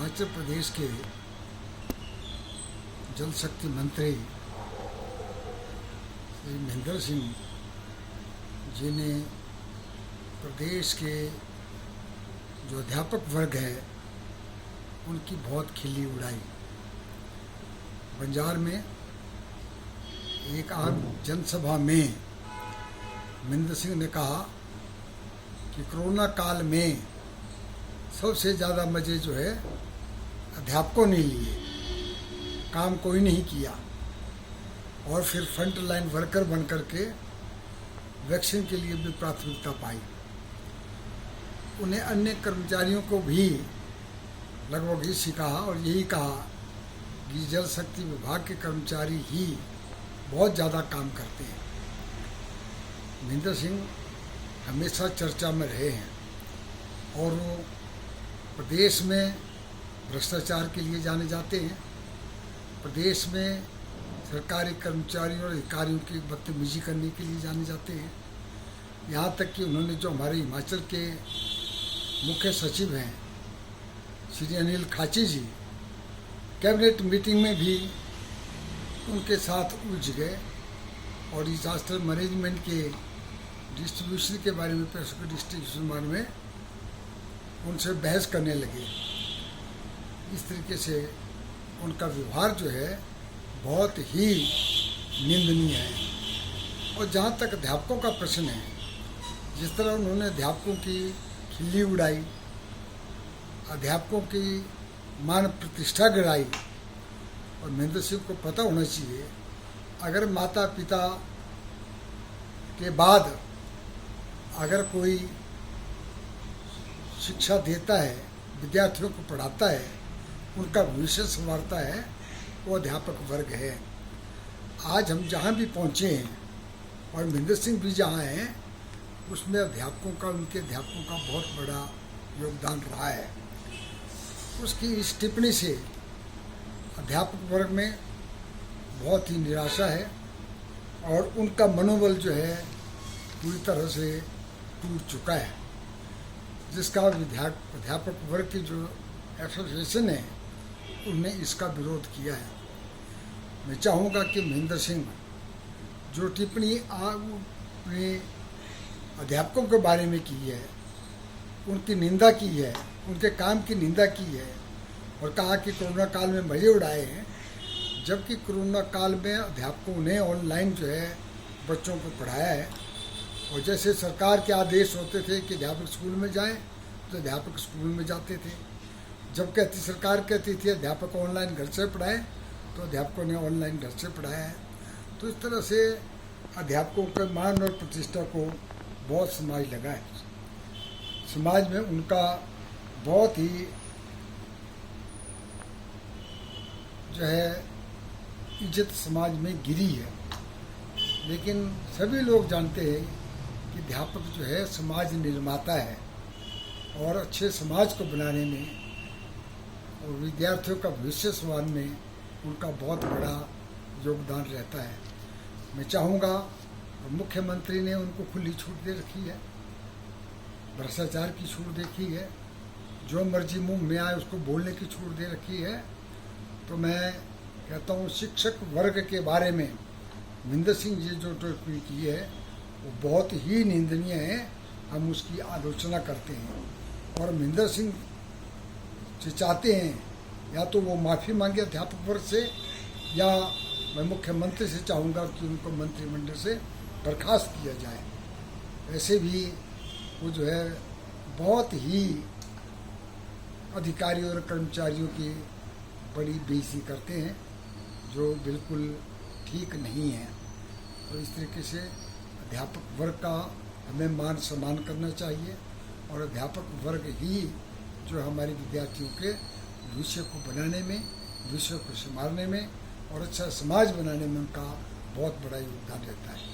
हिमाचल प्रदेश के जल शक्ति मंत्री श्री महेंद्र सिंह जी ने प्रदेश के जो अध्यापक वर्ग है उनकी बहुत खिल्ली उड़ाई। बंजार में एक आम जनसभा में महेंद्र सिंह ने कहा कि कोरोना काल में सबसे ज़्यादा मज़े जो है अध्यापकों ने लिए, काम कोई नहीं किया और फिर फ्रंट लाइन वर्कर बन कर के वैक्सीन के लिए भी प्राथमिकता पाई। उन्हें अन्य कर्मचारियों को भी लगभग इसी कहा और यही कहा कि जल शक्ति विभाग के कर्मचारी ही बहुत ज़्यादा काम करते हैं। महेंद्र सिंह हमेशा चर्चा में रहे हैं और वो प्रदेश में भ्रष्टाचार के लिए जाने जाते हैं। प्रदेश में सरकारी कर्मचारियों और अधिकारियों की बदतमीजी करने के लिए जाने जाते हैं। यहाँ तक कि उन्होंने जो हमारे हिमाचल के मुख्य सचिव हैं श्री अनिल खाची जी, कैबिनेट मीटिंग में भी उनके साथ उलझ गए और डिजास्टर मैनेजमेंट के डिस्ट्रीब्यूशन के बारे में, पैसों के डिस्ट्रीब्यूशन के बारे में उनसे बहस करने लगे। इस तरीके से उनका व्यवहार जो है बहुत ही निंदनीय है। और जहाँ तक अध्यापकों का प्रश्न है, जिस तरह उन्होंने अध्यापकों की खिल्ली उड़ाई, अध्यापकों की मान प्रतिष्ठा गिराई, और महेंद्र सिंह को पता होना चाहिए अगर माता पिता के बाद अगर कोई शिक्षा देता है, विद्यार्थियों को पढ़ाता है, उनका भविष्य संवारता है, वो अध्यापक वर्ग है। आज हम जहाँ भी पहुँचे हैं और महेंद्र सिंह भी जहाँ हैं, उसमें अध्यापकों का, उनके अध्यापकों का बहुत बड़ा योगदान रहा है। उसकी इस टिप्पणी से अध्यापक वर्ग में बहुत ही निराशा है और उनका मनोबल जो है पूरी तरह से टूट चुका है, जिसका अध्यापक वर्ग की जो एसोसिएशन है उन्होंने इसका विरोध किया है। मैं चाहूँगा कि महेंद्र सिंह जो टिप्पणी अपने अध्यापकों के बारे में की है, उनकी निंदा की है, उनके काम की निंदा की है और कहा कि कोरोना काल में मज़े उड़ाए हैं, जबकि कोरोना काल में अध्यापकों ने ऑनलाइन जो है बच्चों को पढ़ाया है। और जैसे सरकार के आदेश होते थे कि अध्यापक स्कूल में जाएं, तो अध्यापक स्कूल में जाते थे। जब सरकार कहती थी अध्यापक ऑनलाइन घर से पढ़ाएं, तो अध्यापकों ने ऑनलाइन घर से पढ़ाया है। तो इस तरह से अध्यापकों के मान और प्रतिष्ठा को बहुत समाज लगा है। समाज में उनका बहुत ही जो है इज्जत समाज में गिरी है। लेकिन सभी लोग जानते हैं कि अध्यापक जो है समाज निर्माता है और अच्छे समाज को बनाने में और विद्यार्थियों का भविष्य संवारने में उनका बहुत बड़ा योगदान रहता है। मैं चाहूँगा, मुख्यमंत्री ने उनको खुली छूट दे रखी है, भ्रष्टाचार की छूट देखी है, जो मर्जी मुंह में आए उसको बोलने की छूट दे रखी है। तो मैं कहता हूँ शिक्षक वर्ग के बारे में महेंद्र सिंह जी जो टिप्पणी की है वो बहुत ही निंदनीय है। हम उसकी आलोचना करते हैं और महेंद्र सिंह से चाहते हैं या तो वो माफ़ी मांगे अध्यापक वर्ग से, या मैं मुख्यमंत्री से चाहूँगा कि उनको मंत्रिमंडल से बर्खास्त किया जाए। वैसे भी वो जो है बहुत ही अधिकारियों और कर्मचारियों की बड़ी बेइज्जती करते हैं, जो बिल्कुल ठीक नहीं है। तो इस तरीके से अध्यापक वर्ग का हमें मान सम्मान करना चाहिए और अध्यापक वर्ग ही जो हमारे विद्यार्थियों के भविष्य को बनाने में, भविष्य को संभालने में और अच्छा समाज बनाने में उनका बहुत बड़ा योगदान रहता है।